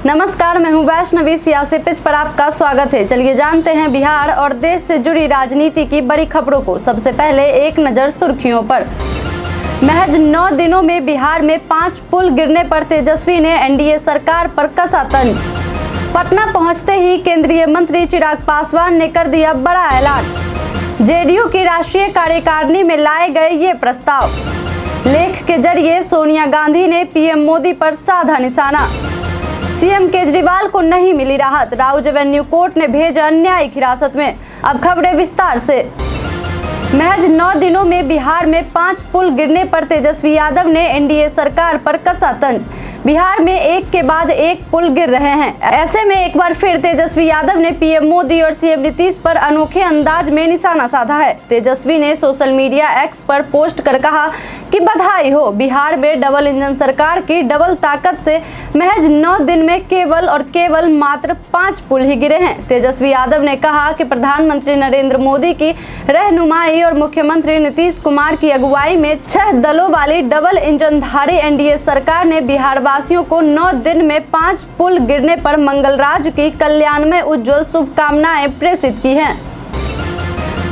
नमस्कार, मैं हूं वैष्णवी। सियासी पिच पर आपका स्वागत है। चलिए जानते हैं बिहार और देश से जुड़ी राजनीति की बड़ी खबरों को। सबसे पहले एक नजर सुर्खियों पर। महज 9 दिनों में बिहार में 5 पुल गिरने पर तेजस्वी ने एनडीए सरकार पर कसा तंज। पटना पहुंचते ही केंद्रीय मंत्री चिराग पासवान ने कर दिया बड़ा ऐलान। जेडीयू की राष्ट्रीय कार्यकारिणी में लाए गए ये प्रस्ताव। लेख के जरिए सोनिया गांधी ने पीएम मोदी पर साधा निशाना। सीएम केजरीवाल को नहीं मिली राहत, राउज एवेन्यू कोर्ट ने भेजा न्यायिक हिरासत में। अब खबरें विस्तार से। महज 9 दिनों में बिहार में 5 पुल गिरने पर तेजस्वी यादव ने एनडीए सरकार पर कसा तंज। बिहार में एक के बाद एक पुल गिर रहे हैं। ऐसे में एक बार फिर तेजस्वी यादव ने पीएम मोदी और सीएम नीतीश पर अनोखे अंदाज में निशाना साधा है। तेजस्वी ने सोशल मीडिया एक्स पर पोस्ट कर कहा कि बधाई हो, बिहार में डबल इंजन सरकार की डबल ताकत से महज 9 दिन में केवल और केवल मात्र 5 पुल ही गिरे हैं। तेजस्वी यादव ने कहा कि प्रधानमंत्री नरेंद्र मोदी की रहनुमाई और मुख्यमंत्री नीतीश कुमार की अगुवाई में 6 दलों वाली डबल इंजनधारी एनडीए सरकार ने बिहार वासियों को 9 दिन में 5 पुल गिरने पर मंगलराज की कल्याणमय उज्जवल शुभकामनाएं प्रेषित की हैं।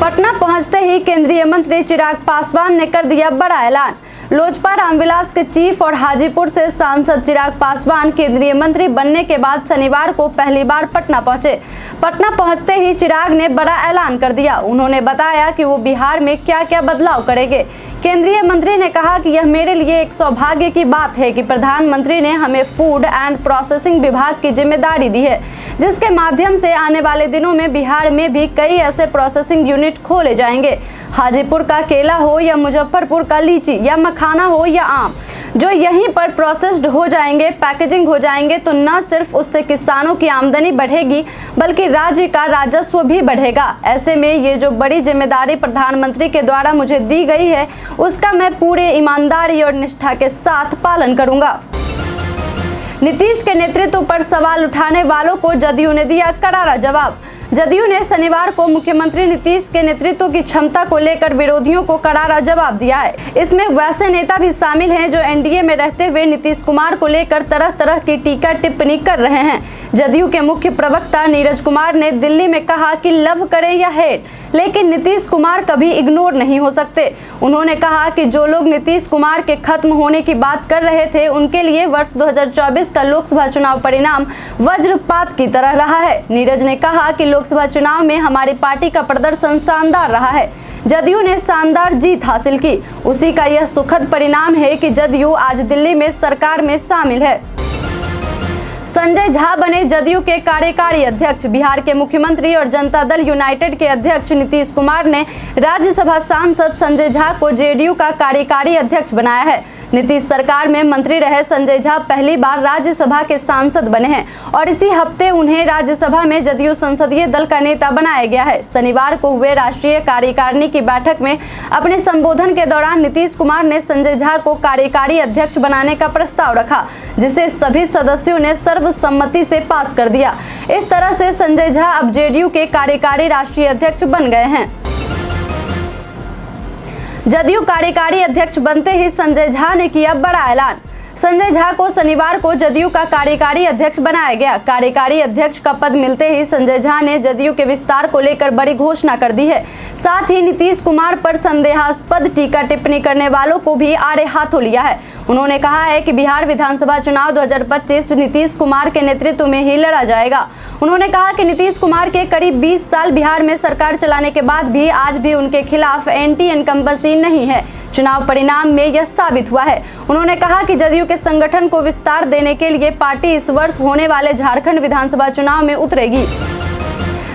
पटना पहुंचते ही केंद्रीय मंत्री चिराग पासवान ने कर दिया बड़ा ऐलान। लोजपा रामविलास के चीफ और हाजीपुर से सांसद चिराग पासवान केंद्रीय मंत्री बनने के बाद शनिवार को पहली बार पटना पहुंचे। पटना पहुंचते ही चिराग ने बड़ा ऐलान कर दिया। उन्होंने बताया कि वो बिहार में क्या क्या बदलाव करेंगे। केंद्रीय मंत्री ने कहा कि यह मेरे लिए एक सौभाग्य की बात है कि प्रधानमंत्री ने हमें फूड एंड प्रोसेसिंग विभाग की जिम्मेदारी दी है, जिसके माध्यम से आने वाले दिनों में बिहार में भी कई ऐसे प्रोसेसिंग यूनिट खोले जाएंगे। हाजीपुर का केला हो या मुजफ्फरपुर का लीची या मखाना हो या आम, जो यहीं पर प्रोसेस्ड हो जाएंगे, पैकेजिंग हो जाएंगे, तो न सिर्फ उससे किसानों की आमदनी बढ़ेगी बल्कि राज्य का राजस्व भी बढ़ेगा। ऐसे में ये जो बड़ी जिम्मेदारी प्रधानमंत्री के द्वारा मुझे दी गई है, उसका मैं पूरे ईमानदारी और निष्ठा के साथ पालन करूंगा। नीतीश के नेतृत्व पर सवाल उठाने वालों को जदयू ने दिया करारा जवाब। जदयू ने शनिवार को मुख्यमंत्री नीतीश के नेतृत्व की क्षमता को लेकर विरोधियों को करारा जवाब दिया है। इसमें वैसे नेता भी शामिल हैं जो एनडीए में रहते हुए नीतीश कुमार को लेकर तरह तरह की टीका टिप्पणी कर रहे हैं। जदयू के मुख्य प्रवक्ता नीरज कुमार ने दिल्ली में कहा कि लव करे या हेट, लेकिन नीतीश कुमार कभी इग्नोर नहीं हो सकते। उन्होंने कहा कि जो लोग नीतीश कुमार के खत्म होने की बात कर रहे थे, उनके लिए वर्ष 2024 का लोकसभा चुनाव परिणाम वज्रपात की तरह रहा है। नीरज ने कहा कि लोकसभा चुनाव में हमारी पार्टी का प्रदर्शन शानदार रहा है। जदयू ने शानदार जीत हासिल की। उसी का यह सुखद परिणाम है कि जदयू आज दिल्ली में सरकार में शामिल है। संजय झा बने जदयू के कार्यकारी अध्यक्ष। बिहार के मुख्यमंत्री और जनता दल यूनाइटेड के अध्यक्ष नीतीश कुमार ने राज्यसभा सांसद संजय झा को जेडीयू का कार्यकारी अध्यक्ष बनाया है। नीतीश सरकार में मंत्री रहे संजय झा पहली बार राज्यसभा के सांसद बने हैं और इसी हफ्ते उन्हें राज्यसभा में जदयू संसदीय दल का नेता बनाया गया है। शनिवार को हुए राष्ट्रीय कार्यकारिणी की बैठक में अपने संबोधन के दौरान नीतीश कुमार ने संजय झा को कार्यकारी अध्यक्ष बनाने का प्रस्ताव रखा, जिसे सभी सदस्यों ने सर्वसम्मति से पास कर दिया। इस तरह से संजय झा अब जेडीयू के कार्यकारी राष्ट्रीय अध्यक्ष बन गए हैं। जदयू कार्यकारी अध्यक्ष बनते ही संजय झा ने किया बड़ा ऐलान। संजय झा को शनिवार को जदयू का कार्यकारी अध्यक्ष बनाया गया। कार्यकारी अध्यक्ष का पद मिलते ही संजय झा ने जदयू के विस्तार को लेकर बड़ी घोषणा कर दी है। साथ ही नीतीश कुमार पर संदेहास्पद टीका टिप्पणी करने वालों को भी आड़े हाथों लिया है। उन्होंने कहा है कि बिहार विधानसभा चुनाव 2025 नीतीश कुमार के नेतृत्व में ही लड़ा जाएगा। उन्होंने कहा कि नीतीश कुमार के करीब 20 साल बिहार में सरकार चलाने के बाद भी आज भी उनके खिलाफ एंटी इनकम्बेंसी नहीं है। चुनाव परिणाम में यह साबित हुआ है। उन्होंने कहा कि जदयू के संगठन को विस्तार देने के लिए पार्टी इस वर्ष होने वाले झारखंड विधानसभा चुनाव में उतरेगी।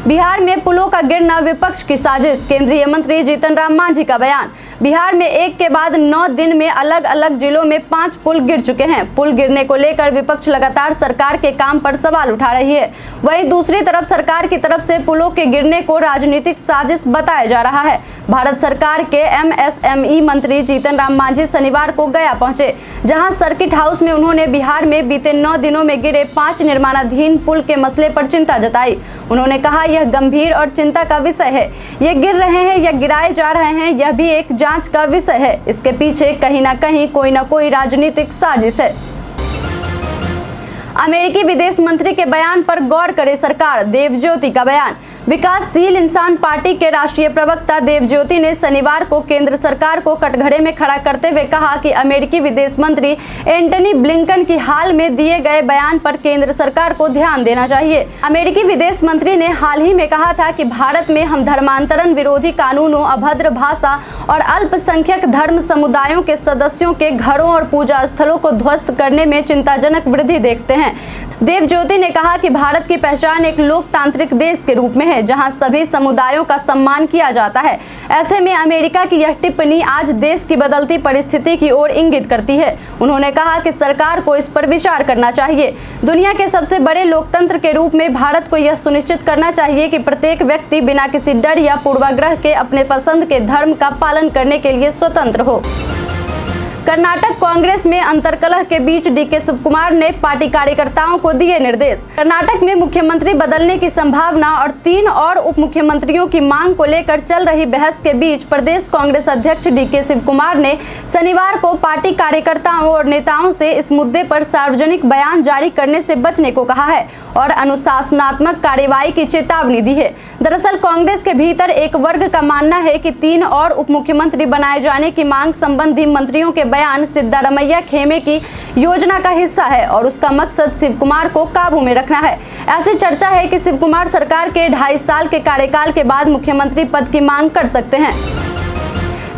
बिहार में पुलों का गिरना विपक्ष की साजिश। केंद्रीय मंत्री जीतन राम मांझी का बयान। बिहार में एक के बाद 9 दिन में अलग अलग जिलों में 5 पुल गिर चुके हैं। पुल गिरने को लेकर विपक्ष लगातार सरकार के काम पर सवाल उठा रही है। वहीं दूसरी तरफ सरकार की तरफ से पुलों के गिरने को राजनीतिक साजिश बताया जा रहा है। भारत सरकार के एमएसएमई मंत्री जीतन राम मांझी शनिवार को गया पहुंचे, जहां सर्किट हाउस में उन्होंने बिहार में बीते 9 दिनों में गिरे 5 निर्माणाधीन पुल के मसले पर चिंता जताई। उन्होंने कहा यह गंभीर और चिंता का विषय है। ये गिर रहे हैं या गिराए जा रहे हैं, यह भी एक जांच का विषय है। इसके पीछे कहीं ना कहीं कोई ना कोई राजनीतिक साजिश है। अमेरिकी विदेश मंत्री के बयान पर गौर करे सरकार, देवज्योति का बयान। विकासशील इंसान पार्टी के राष्ट्रीय प्रवक्ता देवज्योति ने शनिवार को केंद्र सरकार को कटघरे में खड़ा करते हुए कहा कि अमेरिकी विदेश मंत्री एंटनी ब्लिंकन की हाल में दिए गए बयान पर केंद्र सरकार को ध्यान देना चाहिए। अमेरिकी विदेश मंत्री ने हाल ही में कहा था कि भारत में हम धर्मांतरण विरोधी कानूनों, अभद्र भाषा और अल्पसंख्यक धर्म समुदायों के सदस्यों के घरों और पूजा स्थलों को ध्वस्त करने में चिंताजनक वृद्धि देखते हैं। देवज्योति ने कहा कि भारत की पहचान एक लोकतांत्रिक देश के रूप में है, जहां सभी समुदायों का सम्मान किया जाता है। ऐसे में अमेरिका की यह टिप्पणी आज देश की बदलती परिस्थिति की ओर इंगित करती है। उन्होंने कहा कि सरकार को इस पर विचार करना चाहिए। दुनिया के सबसे बड़े लोकतंत्र के रूप में भारत को यह सुनिश्चित करना चाहिए कि प्रत्येक व्यक्ति बिना किसी डर या पूर्वाग्रह के अपने पसंद के धर्म का पालन करने के लिए स्वतंत्र हो। कर्नाटक कांग्रेस में अंतर्कलह के बीच डीके शिवकुमार ने पार्टी कार्यकर्ताओं को दिए निर्देश। कर्नाटक में मुख्यमंत्री बदलने की संभावना और 3 और उप मुख्यमंत्रियों की मांग को लेकर चल रही बहस के बीच प्रदेश कांग्रेस अध्यक्ष डीके शिवकुमार ने शनिवार को पार्टी कार्यकर्ताओं और नेताओं से इस मुद्दे पर सार्वजनिक बयान जारी करने से बचने को कहा है और अनुशासनात्मक कार्रवाई की चेतावनी दी है। दरअसल कांग्रेस के भीतर एक वर्ग का मानना है कि 3 और उप मुख्यमंत्री बनाए जाने की मांग संबंधी मंत्रियों के बयान सिद्धारमैया खेमे की योजना का हिस्सा है और उसका मकसद शिवकुमार को काबू में रखना है। ऐसी चर्चा है कि शिवकुमार सरकार के 2.5 साल के कार्यकाल के बाद मुख्यमंत्री पद की मांग कर सकते हैं।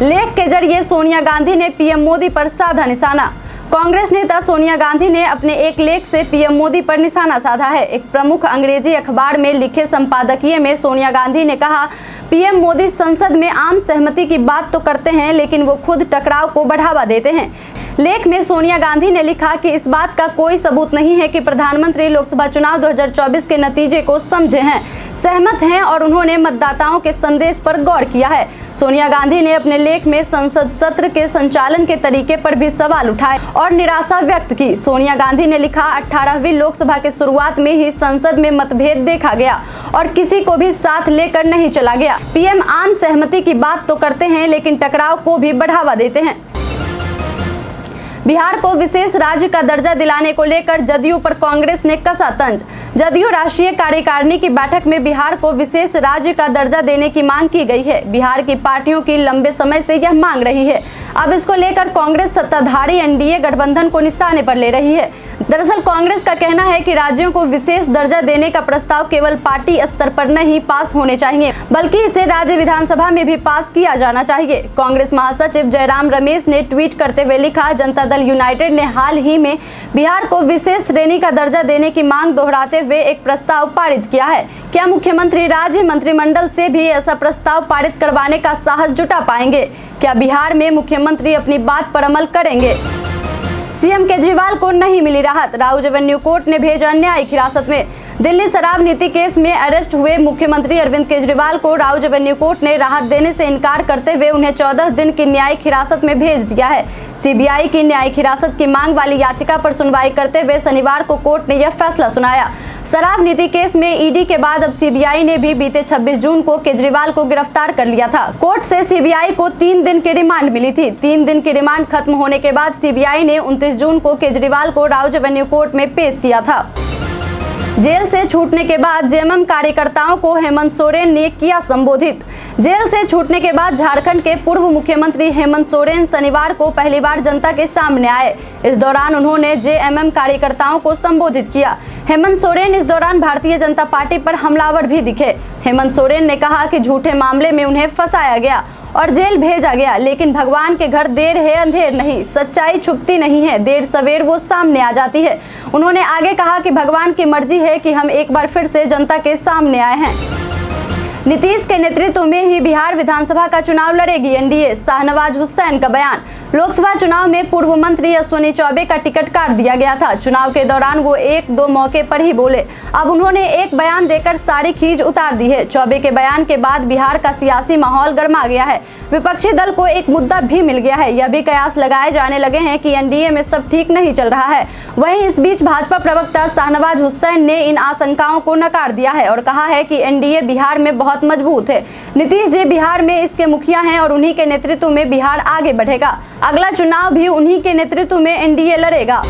लेख के जरिए सोनिया गांधी ने पीएम मोदी पर साधा निशाना। कांग्रेस नेता सोनिया गांधी ने अपने एक लेख से पीएम मोदी पर निशाना साधा है। एक प्रमुख अंग्रेजी अखबार में लिखे संपादकीय में सोनिया गांधी ने कहा, पीएम मोदी संसद में आम सहमति की बात तो करते हैं, लेकिन वो खुद टकराव को बढ़ावा देते हैं। लेख में सोनिया गांधी ने लिखा कि इस बात का कोई सबूत नहीं है कि प्रधानमंत्री लोकसभा चुनाव 2024 के नतीजे को समझे हैं, सहमत हैं और उन्होंने मतदाताओं के संदेश पर गौर किया है। सोनिया गांधी ने अपने लेख में संसद सत्र के संचालन के तरीके पर भी सवाल उठाए और निराशा व्यक्त की। सोनिया गांधी ने लिखा, 18वीं लोकसभा के शुरुआत में ही संसद में मतभेद देखा गया और किसी को भी साथ लेकर नहीं चला गया। पीएम आम सहमति की बात तो करते हैं, लेकिन टकराव को भी बढ़ावा देते हैं। बिहार को विशेष राज्य का दर्जा दिलाने को लेकर जदयू पर कांग्रेस ने कसा तंज। जदयू राष्ट्रीय कार्यकारिणी की बैठक में बिहार को विशेष राज्य का दर्जा देने की मांग की गई है। बिहार की पार्टियों की लंबे समय से यह मांग रही है। अब इसको लेकर कांग्रेस सत्ताधारी एनडीए गठबंधन को निशाने पर ले रही है। दरअसल कांग्रेस का कहना है कि राज्यों को विशेष दर्जा देने का प्रस्ताव केवल पार्टी स्तर पर नहीं पास होने चाहिए, बल्कि इसे राज्य विधानसभा में भी पास किया जाना चाहिए। कांग्रेस महासचिव जयराम रमेश ने ट्वीट करते हुए लिखा, जनता दल यूनाइटेड ने हाल ही में बिहार को विशेष श्रेणी का दर्जा देने की मांग दोहराते हुए एक प्रस्ताव पारित किया है। क्या मुख्यमंत्री राज्य मंत्रिमंडल से भी ऐसा प्रस्ताव पारित करवाने का साहस जुटा पाएंगे? क्या बिहार में मुख्यमंत्री अपनी बात पर अमल करेंगे? सीएम केजरीवाल को नहीं मिली राहत, राउज एवेन्यू कोर्ट ने भेजा न्यायिक हिरासत में। दिल्ली शराब नीति केस में अरेस्ट हुए मुख्यमंत्री अरविंद केजरीवाल को राउज एवेन्यू कोर्ट ने राहत देने से इनकार करते हुए उन्हें 14 दिन की न्यायिक हिरासत में भेज दिया है। सीबीआई की न्यायिक हिरासत की मांग वाली याचिका पर सुनवाई करते हुए शनिवार को कोर्ट ने यह फैसला सुनाया। शराब नीति केस में ईडी के बाद अब सीबीआई ने भी बीते 26 जून को केजरीवाल को गिरफ्तार कर लिया था। कोर्ट से सीबीआई को 3 दिन की रिमांड मिली थी। 3 दिन की रिमांड खत्म होने के बाद सीबीआई ने 29 जून को केजरीवाल को राउज एवेन्यू कोर्ट में पेश किया था। जेल से छूटने के बाद जेएमएम कार्यकर्ताओं को हेमंत सोरेन ने किया संबोधित। जेल से छूटने के बाद झारखंड के पूर्व मुख्यमंत्री हेमंत सोरेन शनिवार को पहली बार जनता के सामने आए। इस दौरान उन्होंने जेएमएम कार्यकर्ताओं को संबोधित किया। हेमंत सोरेन इस दौरान भारतीय जनता पार्टी पर हमलावर भी दिखे। हेमंत सोरेन ने कहा कि झूठे मामले में उन्हें फंसाया गया और जेल भेजा गया, लेकिन भगवान के घर देर है अंधेर नहीं, सच्चाई छुपती नहीं है, देर सवेर वो सामने आ जाती है। उन्होंने आगे कहा कि भगवान की मर्जी है कि हम एक बार फिर से जनता के सामने आए हैं। नीतीश के नेतृत्व में ही बिहार विधानसभा का चुनाव लड़ेगी एनडीए, शाहनवाज हुसैन का बयान। लोकसभा चुनाव में पूर्व मंत्री अश्विनी चौबे का टिकट काट दिया गया था। चुनाव के दौरान वो 1-2 मौके पर ही बोले। अब उन्होंने एक बयान देकर सारी खींच उतार दी है। चौबे के बयान के बाद बिहार का सियासी माहौल गर्मा गया है। विपक्षी दल को एक मुद्दा भी मिल गया है। यह भी कयास लगाए जाने लगे हैं कि एनडीए में सब ठीक नहीं चल रहा है। वहीं इस बीच भाजपा प्रवक्ता शाहनवाज हुसैन ने इन आशंकाओं को नकार दिया है और कहा है कि एनडीए बिहार में बहुत मजबूत है। नीतीश जी बिहार में इसके मुखिया हैं और उन्हीं के नेतृत्व में बिहार आगे बढ़ेगा। अगला चुनाव भी उन्हीं के नेतृत्व में एनडीए लड़ेगा।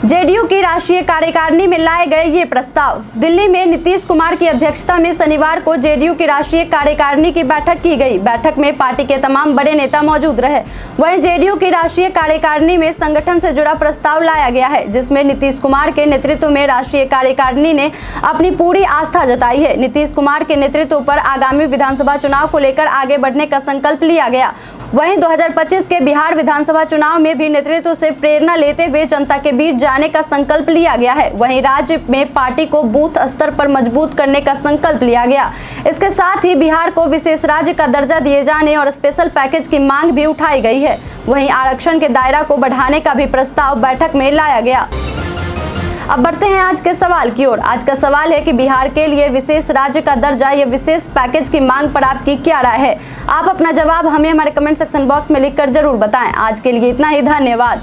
जेडीयू की राष्ट्रीय कार्यकारिणी में लाए गए ये प्रस्ताव। दिल्ली में नीतीश कुमार की अध्यक्षता में शनिवार को जेडीयू की राष्ट्रीय कार्यकारिणी की बैठक की गई। बैठक में पार्टी के तमाम बड़े नेता मौजूद रहे। वहीं जेडीयू की राष्ट्रीय कार्यकारिणी में संगठन से जुड़ा प्रस्ताव लाया गया है, जिसमें नीतीश कुमार के नेतृत्व में राष्ट्रीय कार्यकारिणी ने अपनी पूरी आस्था जताई है। नीतीश कुमार के नेतृत्व पर आगामी विधानसभा चुनाव को लेकर आगे बढ़ने का संकल्प लिया गया। वहीं 2025 के बिहार विधानसभा चुनाव में भी नेतृत्व से प्रेरणा लेते हुए जनता के बीच जाने का संकल्प लिया गया है। वहीं राज्य में पार्टी को बूथ स्तर पर मजबूत करने का संकल्प लिया गया। इसके साथ ही बिहार को विशेष राज्य का दर्जा दिए जाने और स्पेशल पैकेज की मांग भी उठाई गई है। वहीं आरक्षण के दायरा को बढ़ाने का भी प्रस्ताव बैठक में लाया गया। अब बढ़ते हैं आज के सवाल की ओर। आज का सवाल है कि बिहार के लिए विशेष राज्य का दर्जा या विशेष पैकेज की मांग पर आपकी क्या राय है। आप अपना जवाब हमें हमारे कमेंट सेक्शन बॉक्स में लिखकर जरूर बताएं। आज के लिए इतना ही, धन्यवाद।